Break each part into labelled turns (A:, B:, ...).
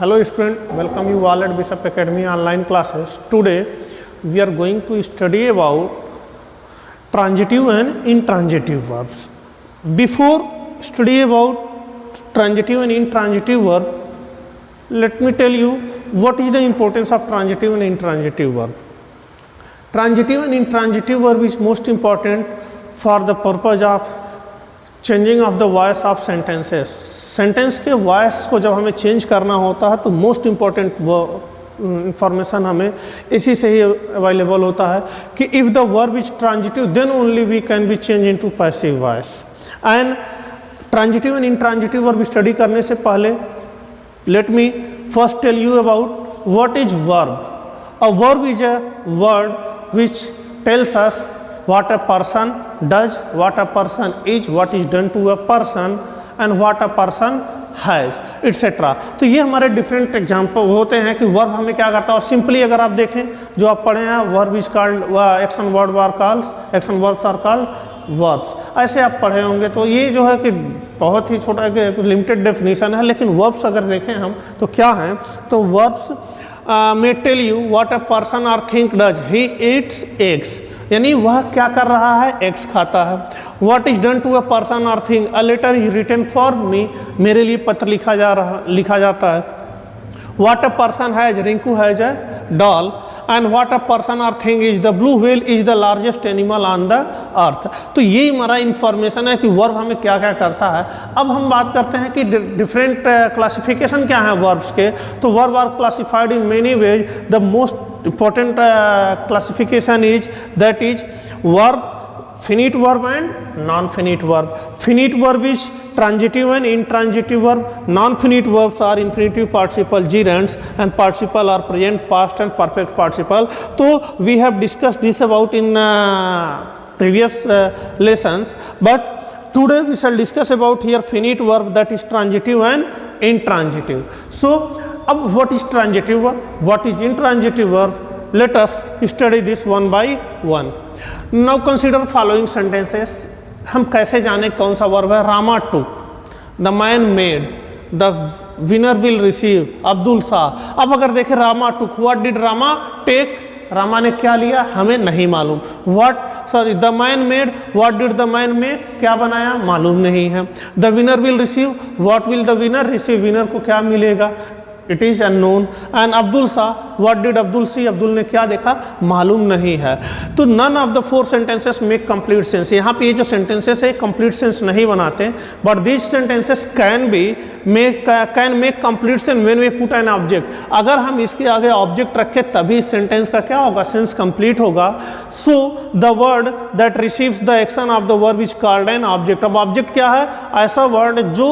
A: Hello student, welcome you all at Bishop Academy online classes. Today we are going to study about transitive and intransitive verbs. Before study about transitive and intransitive verb, let me tell you what is the importance of transitive and intransitive verb. Transitive and intransitive verb is most important for the purpose of changing of the voice of sentences. Sentence के voice को जब हमें change करना होता है तो most important information हमें इसी से ही अवेलेबल होता है कि if the verb is transitive then only we can be change into passive voice. And transitive and intransitive verb study करने से पहले let me first tell you about what is verb. A verb is a word which tells us what a person does, what a person is, what is done to a person and what a person has etcetera. तो ये हमारे different example होते हैं कि verb हमें क्या करता है. और सिंपली अगर आप देखें जो आप पढ़े हैं verb is called action word are called action verbs are called verbs, ऐसे आप पढ़े होंगे. तो ये जो है कि बहुत ही छोटा लिमिटेड डेफिनेशन है. लेकिन वर्ब्स अगर देखें हम तो क्या हैं, तो verbs may tell you what a person or think does. He eats eggs, यानी वह क्या कर रहा है, एग्स खाता है. What is done to a person or thing, a letter is written for me, मेरे लिए पत्र लिखा जाता है. What a person has, Rinku has a doll. And what a person or thing is the blue whale is the largest animal on the earth. तो यही हमारा information है कि वर्ब हमें क्या क्या करता है. अब हम बात करते हैं कि डिफरेंट क्लासिफिकेशन क्या है वर्ब्स के. तो verb are classified in many ways. The most important classification is that is verb, finite verb and non-finite verb. Finite verb is transitive and intransitive verb. Non-finite verbs are infinitive participle gerunds and participle are present, past and perfect participle. So we have discussed this about in previous lessons, but today we shall discuss about here finite verb, that is transitive and intransitive. So अब what is transitive verb, what is intransitive verb, let us study this one by one. Now consider following sentences. हम कैसे जाने कौन सा verb है. Rama took, the man made, the winner will receive, Abdul Shah. अब अगर देखें Rama took, what did Rama take, Rama ने क्या लिया हमें नहीं मालूम. The man made, what did the man make, क्या बनाया मालूम नहीं है. The winner will receive, what will the winner receive, winner को क्या मिलेगा, it is unknown. And Abdul Shah, what did Abdul see, Abdul ने क्या देखा मालूम नहीं है. तो none of the four sentences make complete sense. यहाँ पे ये जो सेंटेंसेस है कंप्लीट सेंस नहीं बनाते, but these sentences can make complete sense when we put an object. अगर हम इसके आगे ऑब्जेक्ट रखें तभी इस सेंटेंस का क्या होगा, सेंस कंप्लीट होगा. So the word that receives the action of the verb is called an object. अब ऑब्जेक्ट क्या है, ऐसा वर्ड जो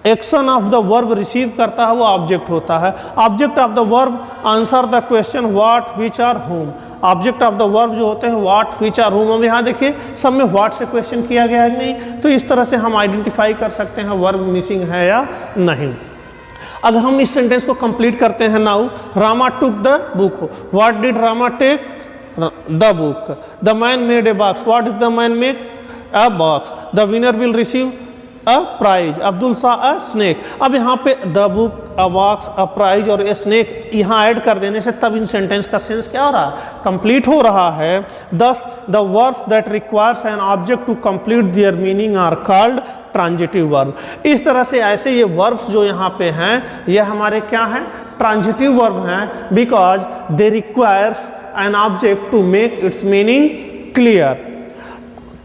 A: action of the verb receive करता है वो ऑब्जेक्ट होता है. Object of the verb answer the question what, which or, whom. Object of the verb जो होते हैं व्हाट, विच आर, होम. अब यहाँ देखिए सब में व्हाट से क्वेश्चन किया गया है नहीं, तो इस तरह से हम आइडेंटिफाई कर सकते हैं वर्ब मिसिंग है या नहीं. अगर हम इस सेंटेंस को कंप्लीट करते हैं, now Rama took the book, what did Rama take, the book. The man made a box, what did the man make, a box. The winner will receive a prize, Abdul saw a snake. अब यहाँ पे the book, a box, a prize और a snake यहाँ add कर देने से तब इन sentence का सेंस क्या हो रहा है, कंप्लीट हो रहा है. Thus the verbs that requires an object to complete their meaning are called transitive verb. इस तरह से ऐसे ये वर्ब्स जो यहाँ पे हैं ये हमारे क्या हैं, ट्रांजिटिव वर्ब हैं, because they requires an object to make its meaning clear.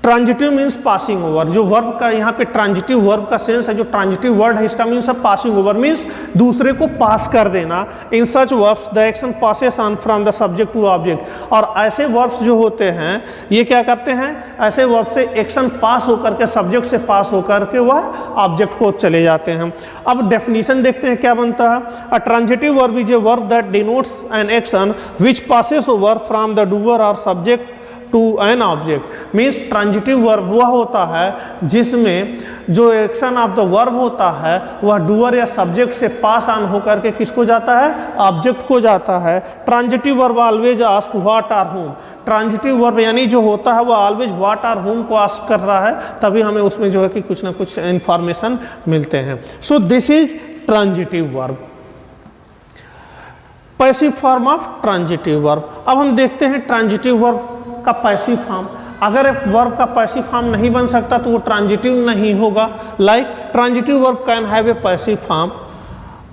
A: Transitive means passing over. जो वर्ब का यहाँ पे ट्रांजिटिव वर्ब का सेंस है, जो ट्रांजिटिव वर्ड है इसका मीन्स है पासिंग ओवर, मीन्स दूसरे को पास कर देना. In such verbs the action passes on from the subject to object. और ऐसे वर्ब्स जो होते हैं ये क्या करते हैं, ऐसे वर्ब से एक्शन पास होकर के सब्जेक्ट से पास होकर के वह ऑब्जेक्ट को चले जाते हैं. अब डेफिनेशन देखते हैं क्या बनता है. A transitive verb is a verb that denotes an action which passes over from the doer और subject to an object. Means transitive verb वह होता है जिसमें जो एक्शन ऑफ द वर्ब होता है वह डूअर या सब्जेक्ट से पास ऑन होकर के किसको जाता है, ऑब्जेक्ट को जाता है. Transitive verb always ask what or whom. Transitive verb यानी जो होता है वो ऑलवेज व्हाट आर होम को आस्क कर रहा है, तभी हमें उसमें जो है कि कुछ ना कुछ इंफॉर्मेशन मिलते हैं. So this is transitive verb. Passive form of transitive verb. अब हम देखते हैं ट्रांजिटिव वर्ब का पैसिव फॉर्म। अगर एक वर्ब का पैसिव फॉर्म नहीं बन सकता तो वो ट्रांजिटिव नहीं होगा। Like transitive verb can have a passive form,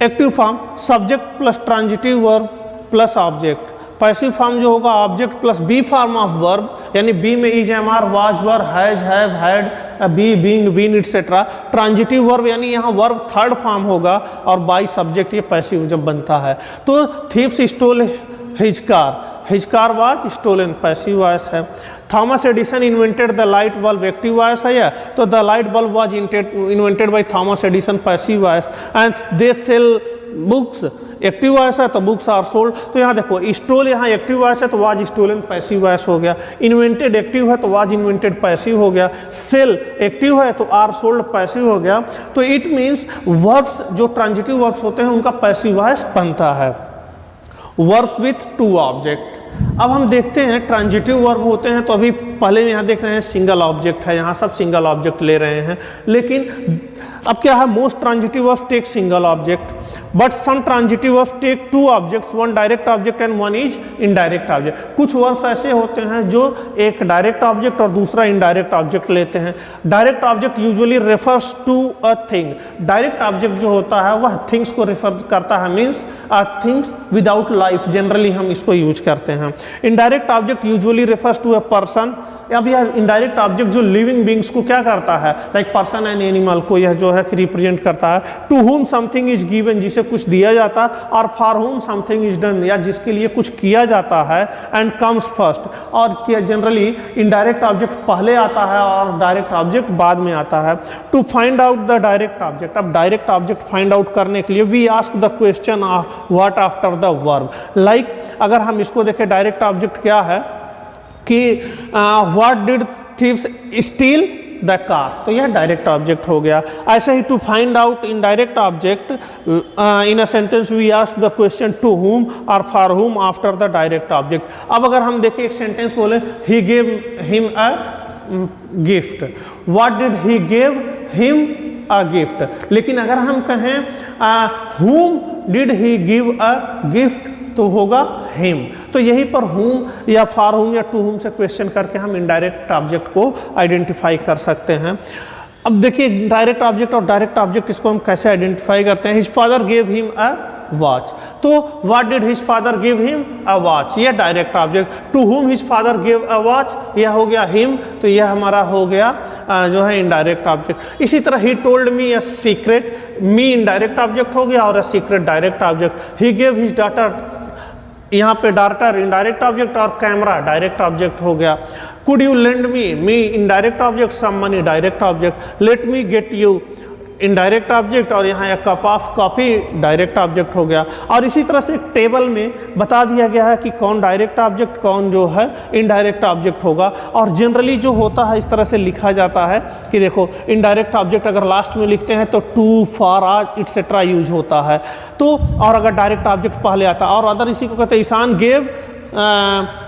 A: active form subject plus transitive verb plus object. Passive form जो होगा object plus be form of verb, यानी बी में is, am are, was, were, has, have, had, be, being, been etcetera. Transitive verb यानी यहाँ verb third form होगा और by subject ये passive जब बनता है। तो thieves stole his car, his car was stolen, passive voice है। Thomas Edison invented the light bulb, active voice है या, तो the light bulb was invented by Thomas Edison, passive voice. And they sell books, active voice है तो books are sold. तो यहाँ देखो stall यहाँ एक्टिव वॉइस है तो वाज स्टोलन पैसिव वॉइस हो गया। इन्वेंटेड एक्टिव है तो वाज इन्वेंटेड पैसिव हो गया। सेल एक्टिव है तो आर सोल्ड पैसिव हो गया। तो इट मीन्स वर्ब्स जो ट्रांजिटिव वर्ब्स होते हैं उनका पैसिव वॉइस बनता है। Verbs with two object. अब हम देखते हैं ट्रांजिटिव वर्ब होते हैं तो अभी पहले यहाँ देख रहे हैं सिंगल ऑब्जेक्ट है, यहाँ सब सिंगल ऑब्जेक्ट ले रहे हैं। लेकिन अब क्या है, most transitive verbs take single object, but some transitive verbs take two objects, one direct object and one is indirect object. कुछ वर्ब्स ऐसे होते हैं जो एक डायरेक्ट ऑब्जेक्ट और दूसरा इनडायरेक्ट ऑब्जेक्ट लेते हैं। Direct object usually refers to a thing. Direct object जो होता है वह थिंग्स को रेफर करता है, means things without life, generally हम इसको यूज करते हैं। Indirect object usually refers to a person. अब यह इनडायरेक्ट ऑब्जेक्ट जो लिविंग बींग्स को क्या करता है, लाइक पर्सन एंड एनिमल को यह जो है रिप्रेजेंट करता है। To whom something is given, जिसे कुछ दिया जाता है, और फॉर हुम समथिंग इज डन, या जिसके लिए कुछ किया जाता है। एंड कम्स फर्स्ट, और जनरली इनडायरेक्ट ऑब्जेक्ट पहले आता है और डायरेक्ट ऑब्जेक्ट बाद में आता है। To find out the direct object, अब डायरेक्ट ऑब्जेक्ट फाइंड आउट करने के लिए we ask the question of what after the verb. Like अगर हम इसको देखें डायरेक्ट ऑब्जेक्ट क्या है कि what did thieves steal the car, तो यह डायरेक्ट ऑब्जेक्ट हो गया। ऐसे ही to find out in direct object in a sentence we ask the question to whom और फॉर हुम आफ्टर द डायरेक्ट ऑब्जेक्ट। अब अगर हम देखें एक सेंटेंस बोले he gave him a gift, what did he gave him a gift. लेकिन अगर हम कहें हुम did he give a gift तो होगा हिम। तो यहीं पर हुम या फॉर हुम या टू हुम से क्वेश्चन करके हम इनडायरेक्ट ऑब्जेक्ट को आइडेंटिफाई कर सकते हैं। अब देखिए डायरेक्ट ऑब्जेक्ट और डायरेक्ट ऑब्जेक्ट इसको हम कैसे आइडेंटिफाई करते हैं। His father gave him a watch, तो what did his father give him a watch, यह direct object. To whom his father give a watch, यह हो गया हिम, तो यह हमारा हो गया जो है इनडायरेक्ट ऑब्जेक्ट। इसी तरह he told me a secret, me indirect object हो गया और a secret direct object. He gave his daughter, यहाँ पे डाटर इनडायरेक्ट ऑब्जेक्ट और कैमरा डायरेक्ट ऑब्जेक्ट हो गया। Could you lend me indirect object, some money direct object. Let me get you indirect object और यहाँ एक cup of coffee direct object हो गया। और इसी तरह से एक टेबल में बता दिया गया है कि कौन डायरेक्ट ऑब्जेक्ट कौन जो है इनडायरेक्ट ऑब्जेक्ट होगा। और जनरली जो होता है इस तरह से लिखा जाता है कि देखो इनडायरेक्ट ऑब्जेक्ट अगर लास्ट में लिखते हैं तो टू, फॉर, आज एटसेट्रा यूज होता है। तो और अगर डायरेक्ट ऑब्जेक्ट पहले आता है, और अदर इसी को कहते हैं Ishan gave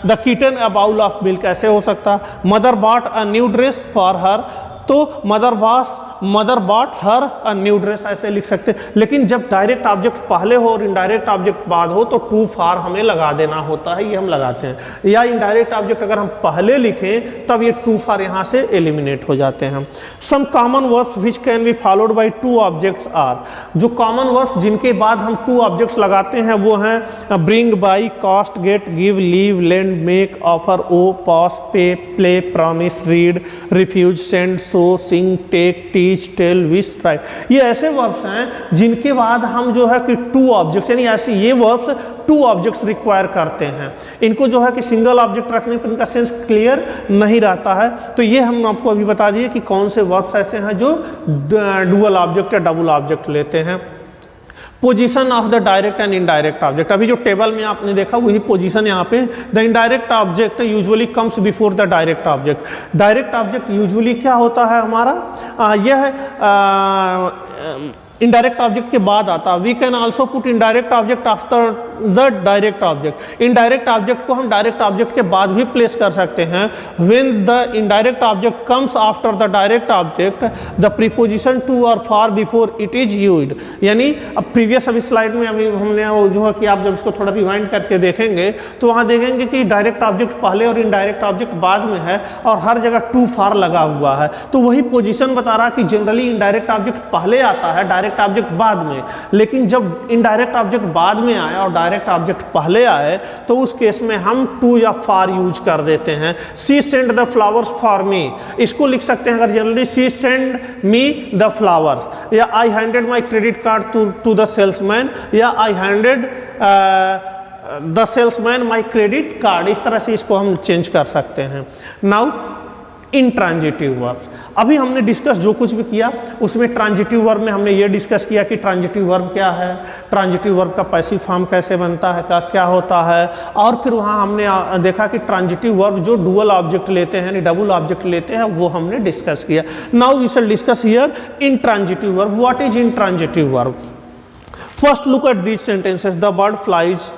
A: the kitten a bowl of milk, ऐसे हो सकता है। Mother bought a new dress for her, तो mother bought her a new dress, ऐसे लिख सकते हैं। लेकिन जब डायरेक्ट ऑब्जेक्ट पहले हो और इनडायरेक्ट ऑब्जेक्ट बाद हो तो टू फॉर हमें लगा देना होता है, ये हम लगाते हैं। या इनडायरेक्ट ऑब्जेक्ट अगर हम पहले लिखें तब ये टू फॉर यहाँ से एलिमिनेट हो जाते हैं। Some common verbs which can be followed by two objects are, जो कॉमन वर्ब्स जिनके बाद हम टू ऑब्जेक्ट्स लगाते हैं वो हैं bring, buy, cost, get, give, leave, lend, make, offer, owe, pass, pay, play, promise, read, refuse, send, show, sing, take, teach, tell, wish, write. ये ऐसे वर्ब्स हैं जिनके बाद हम जो है कि टू ऑब्जेक्ट्स, यानी ऐसे ये वर्ब्स टू ऑब्जेक्ट्स रिक्वायर करते हैं। इनको जो है कि सिंगल ऑब्जेक्ट रखने पर इनका सेंस क्लियर नहीं रहता है। तो ये हम आपको अभी बता दिए कि कौन से वर्ब्स ऐसे हैं जो डुअल ऑब्जेक्ट या डबल ऑब्जेक्ट लेते हैं। Position of the direct and indirect object, अभी जो टेबल में आपने देखा वही पोजीशन यहाँ पे। The indirect object usually comes before the direct object. Direct object usually क्या होता है हमारा, यह इनडायरेक्ट ऑब्जेक्ट के बाद आता है। We can also put indirect object after the direct object. Indirect object को हम डायरेक्ट ऑब्जेक्ट के बाद भी प्लेस कर सकते हैं। When the indirect object comes after the direct object the preposition to और for before it is used. यानी अब प्रीवियस अभी स्लाइड में अभी हमने वो जो है कि आप जब इसको थोड़ा रिवाइंड करके देखेंगे तो वहाँ देखेंगे कि डायरेक्ट ऑब्जेक्ट पहले और इनडायरेक्ट ऑब्जेक्ट बाद में है और हर जगह टू फॉर लगा हुआ है। तो वही पोजीशन बता रहा कि जनरली इनडायरेक्ट ऑब्जेक्ट पहले आता है, डायरेक्ट ऑब्जेक्ट बाद में। लेकिन जब इनडायरेक्ट ऑब्जेक्ट बाद में आए और डायरेक्ट ऑब्जेक्ट पहले आए तो उस केस में हम टू या फॉर यूज कर देते हैं। She send the flowers for me, इसको लिख सकते हैं अगर generally she send me the flowers, या I handed my credit card to the salesman, या I handed the salesman my credit card. इस तरह से इसको हम चेंज कर सकते हैं। नाउ इंट्रांजिटिव वर्ब्स, अभी हमने डिस्कस जो कुछ भी किया उसमें ट्रांजिटिव वर्ब में हमने ये डिस्कस किया कि ट्रांजिटिव वर्ब क्या है, ट्रांजिटिव वर्ब का पैसिव फॉर्म कैसे बनता है, क्या होता है, और फिर वहाँ हमने देखा कि ट्रांजिटिव वर्ब जो डुअल ऑब्जेक्ट लेते हैं यानी डबल ऑब्जेक्ट लेते हैं वो हमने डिस्कस किया। Now we shall discuss here intransitive verb. What is intransitive verb? First look at these sentences, the bird flies,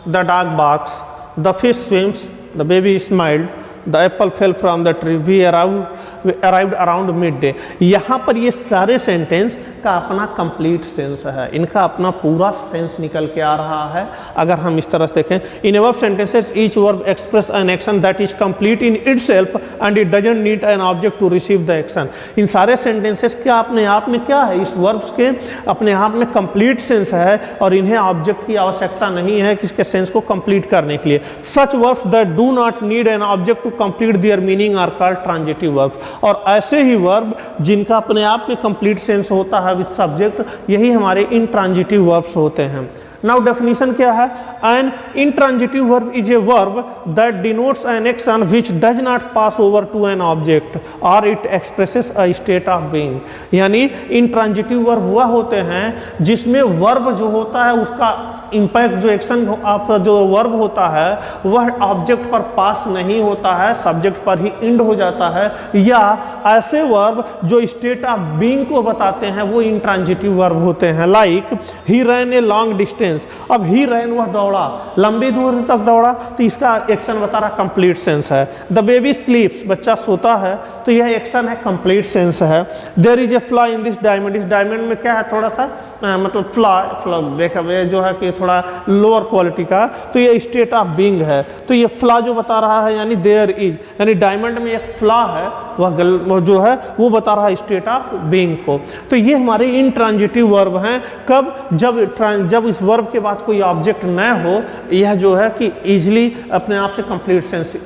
A: the dog barks, the fish swims, the baby smiled, the apple fell from the tree, we arrived around midday। यहाँ पर ये सारे sentence का अपना complete sense है, इनका अपना पूरा सेंस निकल के आ रहा है। अगर हम इस तरह से देखें, in above sentences each verb express an action that is complete in itself and it doesn't need an object to receive the action. इन सारे सेंटेंसेस क्या अपने आप में क्या है, इस वर्ब्स के अपने आप में कंप्लीट सेंस है और इन्हें ऑब्जेक्ट की आवश्यकता नहीं है किसके सेंस को कंप्लीट करने के लिए। Such verbs that do not need an object to complete their meaning are called transitive verbs. और ऐसे ही वर्ब जिनका अपने आप में कंप्लीट सेंस होता है विद सब्जेक्ट, यही हमारे इंट्रांजिटिव वर्ब्स होते हैं। नाउ डेफिनेशन क्या है? An intransitive verb is a verb that denotes an action which does not pass over to an object और it expresses a state of being. यानी इंट्रांजिटिव वर्ब हुआ होते हैं जिसमें वर्ब जो होता है उसका इम्पैक्ट, जो एक्शन आपका जो वर्ब होता है वह ऑब्जेक्ट पर पास नहीं होता है, सब्जेक्ट पर ही एंड हो जाता है, या ऐसे वर्ब जो स्टेट ऑफ बीइंग को बताते हैं वो इंट्रांजिटिव वर्ब होते हैं। Like he ran a long distance, अब ही रैन वह दौड़ा, लंबी दूर तक दौड़ा, तो इसका एक्शन बता रहा कंप्लीट सेंस है। द बेबी स्लीप्स, बच्चा सोता है, तो यह एक्शन है, कंप्लीट सेंस है। There is a flaw in this diamond, इस डायमंड में क्या है, थोड़ा सा मतलब फ्लॉ देखा जो है कि थोड़ा लोअर क्वालिटी का, तो ये स्टेट ऑफ बीइंग है। तो ये फ्लॉ जो बता रहा है यानी देयर इज, यानी डायमंड में एक फ्लॉ है, वह जो है वो बता रहा है स्टेट ऑफ बीइंग को। तो ये हमारे इंट्रांजिटिव वर्ब हैं। कब? जब इस वर्ब के बाद कोई ऑब्जेक्ट न हो, यह जो है कि इजिली अपने आप से कंप्लीट सेंस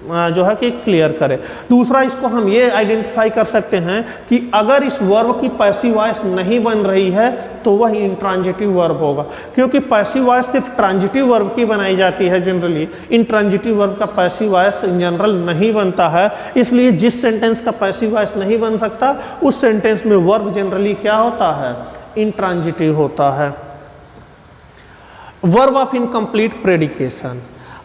A: जो है कि क्लियर करे। दूसरा, इसको हम ये आइडेंटिफाई कर सकते हैं कि अगर इस वर्ब की पैसिव वॉइस नहीं बन रही है तो वह इंट्रांजिटिव वर्ब होगा, क्योंकि पैसिव वॉइस सिर्फ ट्रांजिटिव वर्ब की बनाई जाती है जनरली। इंट्रांजिटिव वर्ब का पैसिव वॉइस इन जनरल नहीं बनता है, इसलिए जिस सेंटेंस का पैसिव वॉइस नहीं बन सकता उस सेंटेंस में वर्ब जनरली क्या होता है, इंट्रांजिटिव होता है। वर्ब ऑफ इनकम्प्लीट प्रेडिकेशन,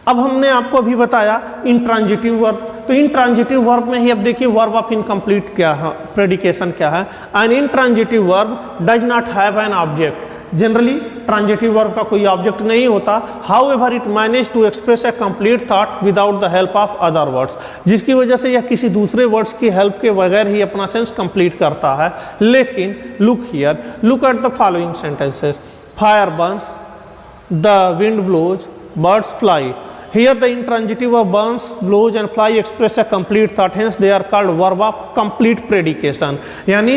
A: अब हमने आपको अभी बताया इंट्रांजिटिव वर्ब, तो इंट्रांजिटिव वर्ब में ही अब देखिए वर्ब ऑफ इनकम्प्लीट क्या है, प्रेडिकेशन क्या है। An intransitive verb does not have an object, generally transitive verb का कोई ऑब्जेक्ट नहीं होता। However it manage to express a complete thought without the help of other words, जिसकी वजह से यह किसी दूसरे वर्ड्स की हेल्प के बगैर ही अपना सेंस कंप्लीट करता है। लेकिन look here, look at the following sentences, fire burns, the wind blows, birds fly. Here the intransitive of burns, blows and fly express a complete thought, hence they are called verb of complete predication। यानी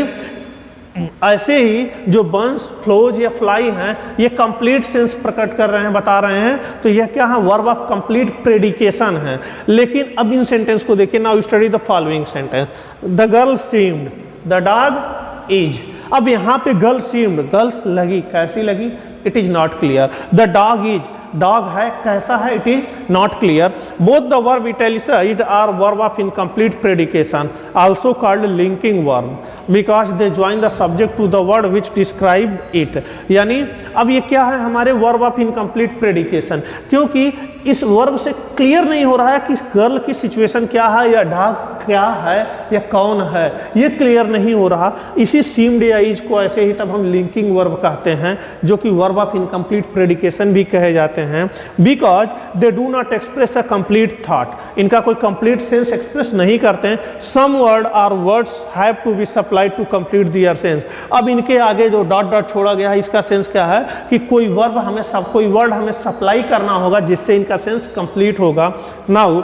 A: ऐसे ही Joe Burns, flows या fly हैं ये complete sense प्रकट कर रहे हैं, बता रहे हैं, तो यह क्या है, वर्ब ऑफ कंप्लीट प्रेडिकेशन है। लेकिन अब इन सेंटेंस को देखिए, now study the following sentence, the girl seemed, the dog is. अब यहाँ पे गर्ल सीम्ड, गर्ल्स लगी, कैसी लगी, it is not clear. The dog is, dog है, कैसा है, it is not clear. Both the verb italicized are verb of incomplete predication, also called linking verb, because they join the subject to the word which described it. यानी अब ये क्या है हमारे verb of incomplete predication, क्योंकि इस verb से clear नहीं हो रहा है कि गर्ल की सिचुएशन क्या है या डॉग क्या है या कौन है, ये क्लियर नहीं हो रहा। इसी सीम्ड या इज को ऐसे ही तब हम लिंकिंग वर्ब कहते हैं, जो कि वर्ब ऑफ इनकम्प्लीट प्रेडिकेशन भी कहे जाते हैं, because they do not express a complete thought. इनका कोई कंप्लीट सेंस एक्सप्रेस नहीं करते हैं। Some word or words have to be supplied to complete their sense. अब इनके आगे जो डॉट डॉट छोड़ा गया है, इसका सेंस क्या है कि कोई वर्ब हमें कोई वर्ड हमें सप्लाई करना होगा जिससे इनका सेंस कंप्लीट होगा। Now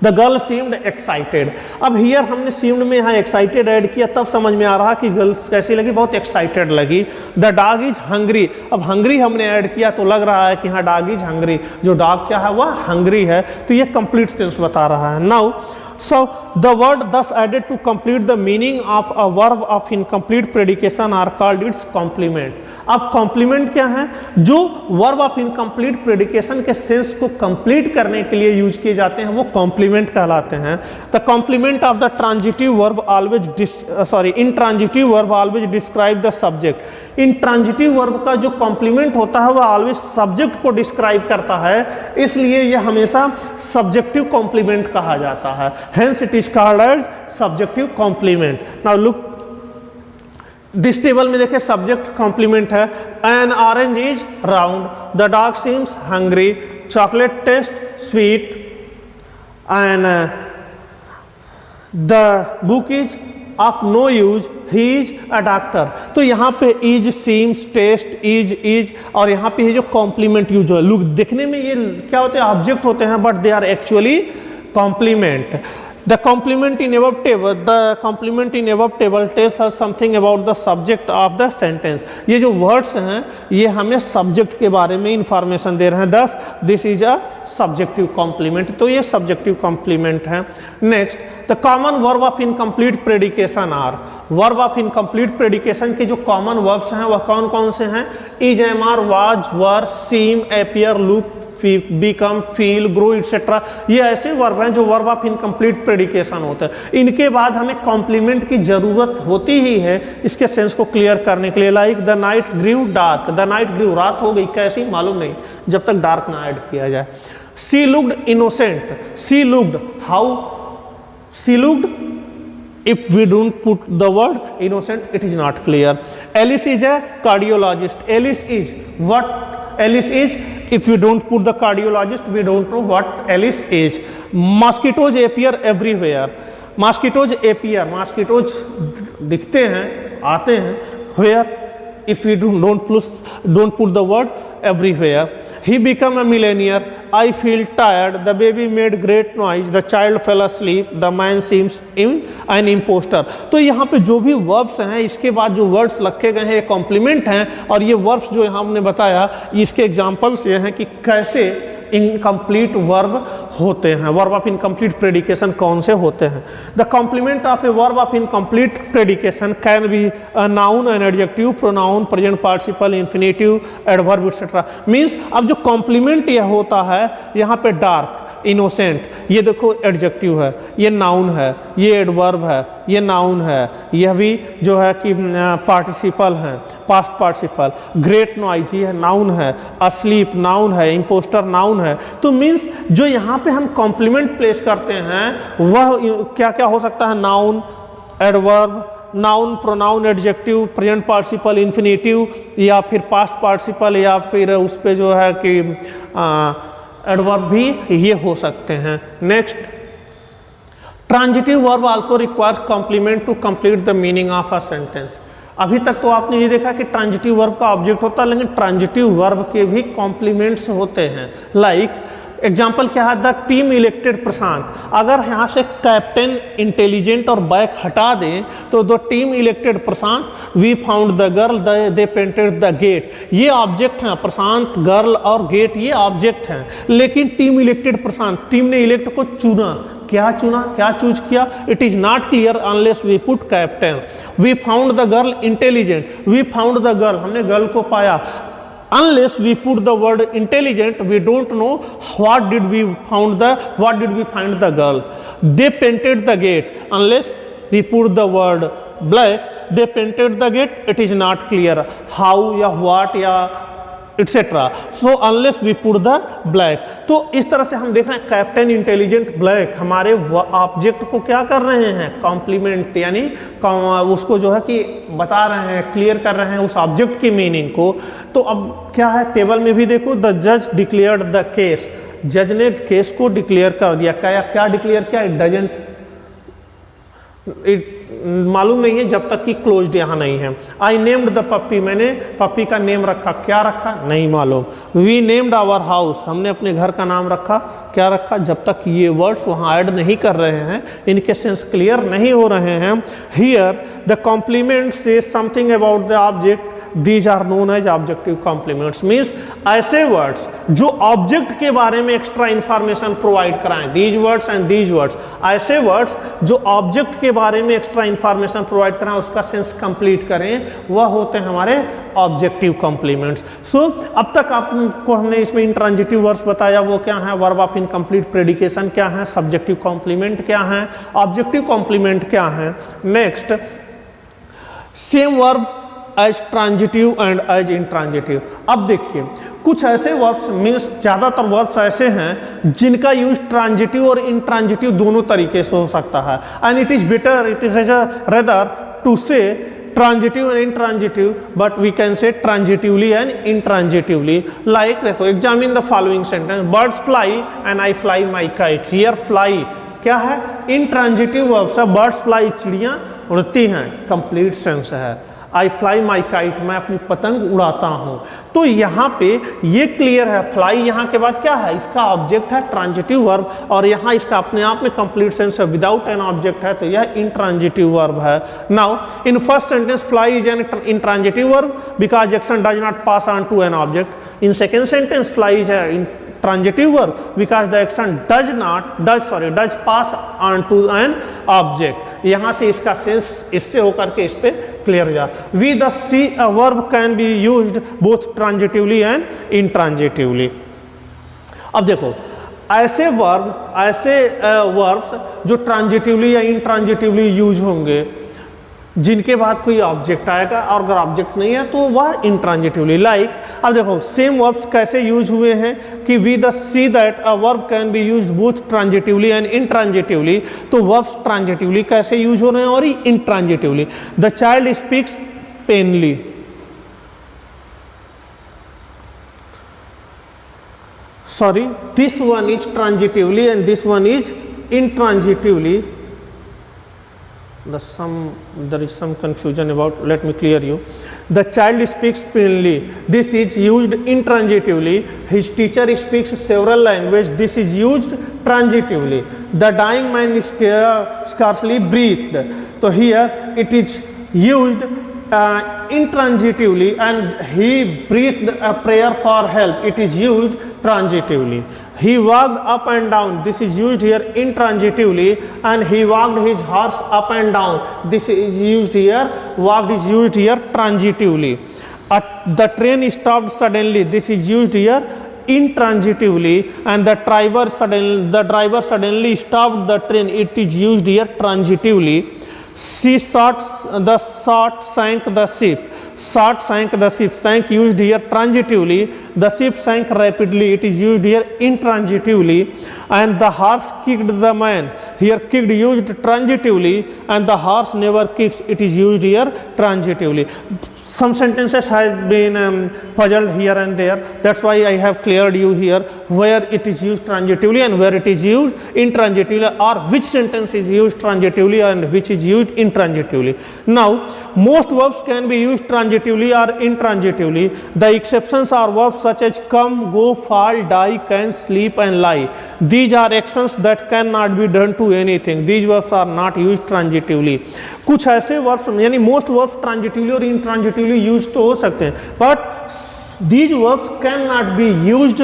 A: the girl seemed excited. अब हियर हमने सीम्ड में यहाँ एक्साइटेड ऐड किया, तब समझ में आ रहा कि गर्ल कैसी लगी, बहुत एक्साइटेड लगी। The dog is hungry. अब हंग्री हमने ऐड किया तो लग रहा है कि हाँ डॉग इज हंग्री, जो डॉग क्या है वह हंग्री है, तो ये कंप्लीट सेंस बता रहा है। Now so the word thus added to complete the meaning of a verb of incomplete predication are called its complement. अब कॉम्प्लीमेंट क्या है, जो वर्ब ऑफ इनकम्प्लीट प्रेडिकेशन के सेंस को कंप्लीट करने के लिए यूज किए जाते हैं वो कॉम्प्लीमेंट कहलाते हैं। The complement of the transitive verb always intransitive verb always describe the subject. Intransitive verb का जो कॉम्प्लीमेंट होता है वह ऑलवेज सब्जेक्ट को डिस्क्राइब करता है, इसलिए यह हमेशा सब्जेक्टिव कॉम्प्लीमेंट कहा जाता है। Hence it is called as subjective complement. Now look this table में देखें, सब्जेक्ट कॉम्प्लीमेंट है। An orange is round, the dog seems hungry, chocolate taste sweet, and the book is of no use, he is a doctor. तो यहाँ पे is, seems, test, is और यहाँ पे जो कॉम्प्लीमेंट यूज है, लुक देखने में ये क्या होते हैं, ऑब्जेक्ट होते हैं, but they are actually complement. The complement in above table tells us something about the subject of the sentence. ये जो words हैं ये हमें subject के बारे में information दे रहे हैं, thus this is a subjective complement। तो ये subjective complement है। Next, the common verb of incomplete predication are, verb of incomplete predication के जो common verbs हैं वह कौन कौन से हैं, is, am, are, was, were, seem, appear, look, become, feel, grow, etc. ये ऐसे वर्ब हैं जो वर्ब ऑफ इनकम्प्लीट प्रेडिकेशन होते हैं। इनके बाद हमें कॉम्प्लीमेंट की जरूरत होती ही है इसके सेंस को क्लियर करने के लिए। Like the night grew dark, the night grew, रात हो गई, कैसी मालूम नहीं जब तक डार्क ना ऐड किया जाए। She looked innocent, she looked, how she looked, if we don't put the word innocent it is not clear. Alice is a cardiologist, Alice is what Alice is, if we don't put the cardiologist we don't know what Alice is. Mosquitoes appear everywhere, mosquitoes appear, mosquitoes दिखते हैं, आते हैं, where, if we don't put the word everywhere. He became a millionaire, I feel tired, the baby made great noise, the child fell asleep, the man seems an imposter. तो यहाँ पे जो भी verbs हैं इसके बाद जो वर्ड्स रखे गए हैं ये कॉम्प्लीमेंट हैं, और ये वर्ब्स जो यहाँ हमने बताया इसके एग्जाम्पल्स ये हैं कि कैसे इनकम्प्लीट वर्ब होते हैं, वर्ब ऑफ इनकम्प्लीट प्रेडिकेशन कौन से होते हैं। The complement of a verb of incomplete predication can be a noun, an adjective, pronoun, present participle, infinitive, adverb etcetera. Means अब जो कॉम्प्लीमेंट यह होता है यहाँ पे डार्क, इनोसेंट, ये देखो एडजेक्टिव है, ये नाउन है, ये एडवर्ब है, ये नाउन है, यह भी जो है कि पार्टिसिपल है, पास्ट पार्टिसिपल। ग्रेट नॉइज ये नाउन है, अस्लीप नाउन है, इम्पोस्टर नाउन है। तो मीन्स जो यहाँ पे हम कॉम्प्लीमेंट प्लेस करते हैं वह क्या क्या हो सकता है, noun, adverb, noun, pronoun, adjective, present participle, infinitive, या फिर पास्ट पार्टिसिपल, या फिर उस पे जो है कि एडवर्ब भी ये हो सकते हैं। Next, transitive verb also requires complement to complete the meaning of a sentence. अभी तक तो आपने ये देखा कि ट्रांजिटिव वर्ब का ऑब्जेक्ट होता है, लेकिन ट्रांजिटिव वर्ब के भी कॉम्प्लीमेंट्स होते हैं। लाइक एग्जाम्पल क्या है, द टीम इलेक्टेड प्रशांत। अगर यहाँ से कैप्टन, इंटेलिजेंट और बैक हटा दें तो the team elected Prashant, we found the girl, they painted the gate. ये ऑब्जेक्ट हैं, प्रशांत, गर्ल और गेट ये ऑब्जेक्ट हैं, लेकिन टीम इलेक्टेड प्रशांत, टीम ने इलेक्ट को चुना, क्या चुना, क्या चूज किया, it is not clear unless we put captain. We found the girl intelligent, we found the girl, हमने गर्ल को पाया, unless we put the word intelligent, we don't know what did we find the girl. They painted the gate. Unless we put the word black, they painted the gate, it is not clear how या what या etc. So unless we put the black. तो इस तरह से हम देख रहे हैं कैप्टन इंटेलिजेंट ब्लैक हमारे ऑब्जेक्ट को क्या कर रहे हैं, कॉम्प्लीमेंट, यानी उसको जो है कि बता रहे हैं, क्लियर कर रहे हैं उस ऑब्जेक्ट की मीनिंग को। तो अब क्या है, टेबल में भी देखो, द जज डिक्लेयर्ड द केस, जज ने केस को डिक्लेयर कर दिया। क्या डिक्लेयर किया, इट डजंट, मालूम नहीं है जब तक कि क्लोज्ड यहाँ नहीं है। आई नेम्ड द पप्पी, मैंने पप्पी का नेम रखा, क्या रखा नहीं मालूम। वी नेम्ड आवर हाउस, हमने अपने घर का नाम रखा, क्या रखा, जब तक ये वर्ड्स वहाँ ऐड नहीं कर रहे हैं, इनके सेंस क्लियर नहीं हो रहे हैं। Here the complement says something about the object, these are known as objective complements. Means ऐसे वर्ड्स जो ऑब्जेक्ट के बारे में एक्स्ट्रा इंफॉर्मेशन प्रोवाइड कराएं, these words and these words, ऐसे वर्ड्स जो ऑब्जेक्ट के बारे में एक्स्ट्रा इंफॉर्मेशन प्रोवाइड कराएं, उसका सेंस कंप्लीट करें, वह होते हैं हमारे ऑब्जेक्टिव कॉम्प्लीमेंट्स। सो अब तक आपको हमने इसमें इंट्रांजिटिव वर्ड्स बताया, वो क्या है, वर्ब ऑफ इनकम्प्लीट प्रेडिकेशन क्या है, सब्जेक्टिव कॉम्प्लीमेंट क्या है, ऑब्जेक्टिव कॉम्प्लीमेंट क्या है। Next, same verb as transitive and as intransitive. अब देखिए कुछ ऐसे वर्ब्स, मीन्स ज़्यादातर वर्ब्स ऐसे हैं जिनका यूज ट्रांजिटिव और इंट्रांजिटिव दोनों तरीके से हो सकता है। And it is better, it is rather to say transitive and intransitive, but we can say transitively and intransitively. Like देखो, examine the following sentence, birds fly and I fly my kite. Here fly क्या है, intransitive verbs है, birds fly चिड़ियाँ उड़ती हैं, complete sense है। आई fly my kite, मैं अपनी पतंग उड़ाता हूँ। तो यहाँ पे ये क्लियर है, फ्लाई यहाँ के बाद क्या है, इसका ऑब्जेक्ट है ट्रांजिटिव वर्ब, और यहाँ इसका अपने आप में कंप्लीट सेंस है, विदाउट एन ऑब्जेक्ट है, तो यह इंट्रांजिटिव वर्ब है। Now in first sentence fly is an intransitive verb because action does not pass on to an object. In second sentence fly is an transitive verb because the action does pass on to an object। यहाँ से इसका sense इससे होकर के इस पे clear हो जा। We the see a verb can be used both transitively and intransitively। अब देखो ऐसे वर्ब्स जो ट्रांजिटिवली या इंट्रांजिटिवली यूज होंगे, जिनके बाद कोई ऑब्जेक्ट आएगा, और अगर ऑब्जेक्ट नहीं है तो वह इंट्रांजिटिवली। लाइक अब देखो सेम वर्ब्स कैसे यूज हुए हैं कि we the see that a verb can be used both transitively and intransitively. तो वर्ब्स ट्रांजिटिवली कैसे यूज हो रहे हैं और intransitively. The child speaks plainly, sorry this one is transitively and this one is intransitively. There is some confusion about, let me clear you. The child speaks plainly, this is used intransitively. His teacher speaks several languages, this is used transitively. The dying man is scarcely breathed, so here it is used intransitively, and he breathed a prayer for help, it is used transitively. He walked up and down, this is used here intransitively, and he walked his horse up and down, this is used here, walked is used here transitively. The train stopped suddenly, this is used here intransitively, and the driver suddenly stopped the train, it is used here transitively. The shot sank the ship. Shot sank the ship. Sank used here transitively. The ship sank rapidly. It is used here intransitively. And the horse kicked the man. Here kicked used transitively. And the horse never kicks. It is used here transitively. Some sentences have been puzzled here and there. That's why I have cleared you here where it is used transitively and where it is used intransitively, or which sentence is used transitively and which is used intransitively. Now, most verbs can be used transitively or intransitively. The exceptions are verbs such as come, go, fall, die, can, sleep and lie. These are actions that cannot be done to anything. These verbs are not used transitively. कुछ ऐसे verbs यानी most verbs transitively और intransitively used तो हो सकते हैं, but these verbs cannot be used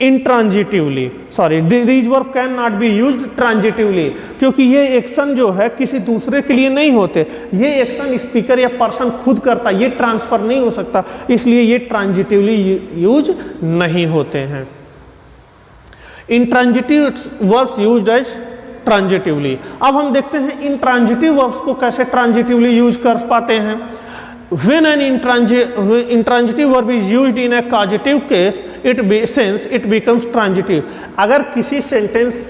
A: intransitively, sorry, these verb cannot be used transitively, क्योंकि ये एक्शन जो है किसी दूसरे के लिए नहीं होते, ये एक्शन स्पीकर या पर्सन खुद करता, ये ट्रांसफर नहीं हो सकता, इसलिए ये ट्रांजिटिवली यूज नहीं होते हैं। Intransitive verbs used as transitively. अब हम देखते हैं इंट्रांजिटिव वर्ब्स को कैसे ट्रांजिटिवली यूज कर पाते हैं। When an intransitive verb is used in a causative case, since it becomes transitive। अगर किसी सेंटेंस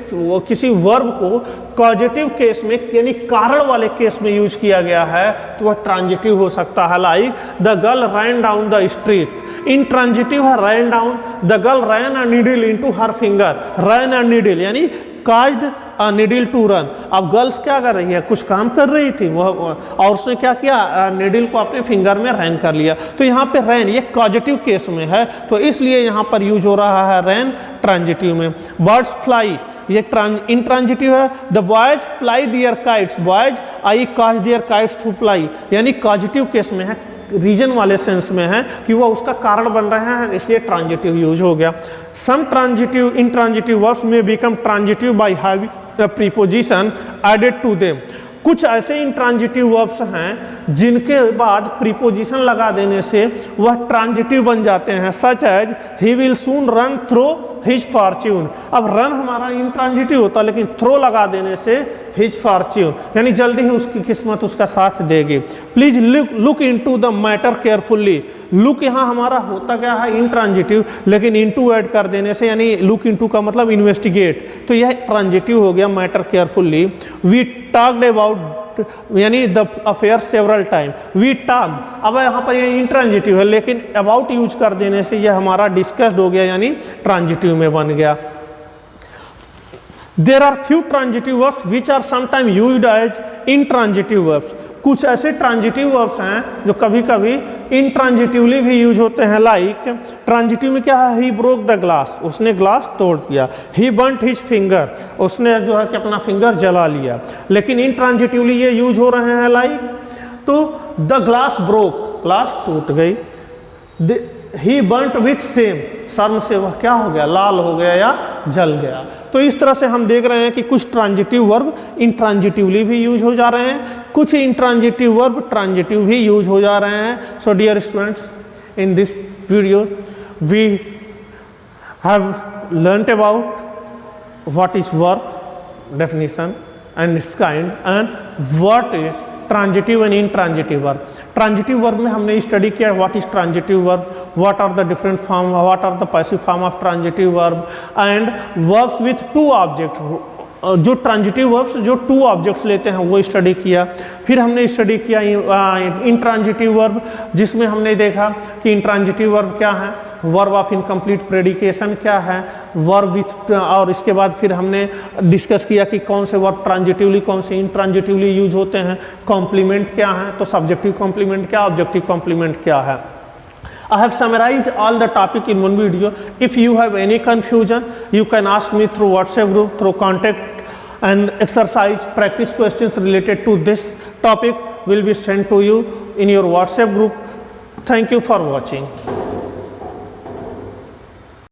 A: किसी वर्ब को कॉजेटिव केस में यानी कारण वाले केस में यूज किया गया है तो वह ट्रांजिटिव हो सकता है। Like the girl ran down the street, intransitive है ran down, the girl ran a needle into her finger, ran a needle यानी caused a needle to run. अब गर्ल्स क्या कर रही है, कुछ काम कर रही थी वह, और उसने क्या किया, नीडल को अपने फिंगर में रैन कर लिया। तो यहाँ पे रैन ये पॉजिटिव केस में है, तो इसलिए यहाँ पर यूज हो रहा है रैन ट्रांजिटिव में। बर्ड्स फ्लाई ये इंट्रांजिटिव है। The boys fly their kites, boys I cause their kites to fly यानी पॉजिटिव केस में है, रीजन वाले सेंस में है कि वह उसका कारण बन रहे हैं, इसलिए ट्रांजिटिव यूज हो गया। सम ट्रांजिटिव इंट्रांजिटिव वर्ब्स में become transitive by having a preposition added to them. कुछ ऐसे इंट्रांजिटिव वर्ब्स हैं जिनके बाद प्रीपोजिशन लगा देने से वह ट्रांजिटिव बन जाते हैं। Such as he will soon run through his fortune. अब रन हमारा इंट्रांजिटिव होता, लेकिन थ्रो लगा देने से हिज फॉर्च्यून यानी जल्दी ही उसकी किस्मत उसका साथ देगी। Please look into the matter carefully. Look यहाँ हमारा होता क्या है इंट्रांजिटिव, लेकिन इनटू ऐड कर देने से यानी लुक इनटू का मतलब इन्वेस्टिगेट, तो यह ट्रांजिटिव हो गया matter carefully. We talked about यानी the affair several time, we talked, अब यहाँ पर ये इंट्रांजिटिव है लेकिन अबाउट यूज कर देने से यह हमारा डिस्कस्ड हो गया यानी ट्रांजिटिव में बन गया। There are few transitive verbs which are sometimes used as intransitive verbs। कुछ ऐसे ट्रांजिटिव वर्ब्स हैं जो कभी कभी इंट्रांजिटिवली भी यूज होते हैं। लाइक ट्रांजिटिव में क्या है, ही ब्रोक द ग्लास, उसने ग्लास तोड़ दिया। ही बर्न्ट हिज फिंगर, उसने जो है कि अपना फिंगर जला लिया। लेकिन इंट्रांजिटिवली ये यूज हो रहे हैं लाइक, तो द ग्लास ब्रोक, ग्लास टूट गई। ही बर्न्ट विथ सेम, शर्म से वह क्या हो गया, लाल हो गया या जल गया। तो इस तरह से हम देख रहे हैं कि कुछ ट्रांजिटिव वर्ब इंट्रांजिटिवली भी यूज हो जा रहे हैं, कुछ इंट्रांजिटिव वर्ब ट्रांजिटिव भी यूज हो जा रहे हैं। So dear students, in this video we have learned about what is verb definition and its kind and what is transitive and intransitive verb। Transitive verb में हमने स्टडी किया what is transitive verb, what are the different form, what are the passive form of transitive verb and verbs with two object. जो transitive verbs जो two objects लेते हैं वो study किया। फिर हमने स्टडी किया इंट्रांजिटिव वर्ब, जिसमें हमने देखा कि इंट्रांजिटिव वर्ब क्या है, वर्ब ऑफ इनकम्प्लीट प्रेडिकेशन क्या है, वर्ब विथ, और इसके बाद फिर हमने डिस्कस किया कि कौन से वर्ब ट्रांजिटिवली कौन से इंट्रांजिटिवली यूज होते हैं, कॉम्प्लीमेंट क्या है, तो सब्जेक्टिव कॉम्प्लीमेंट क्या, ऑब्जेक्टिव कॉम्प्लीमेंट क्या है। I have summarized all the topic in one video. If you have any confusion, you can ask me through WhatsApp group, through contact, and exercise practice questions related to this topic will be sent to you in your WhatsApp group. Thank you for watching.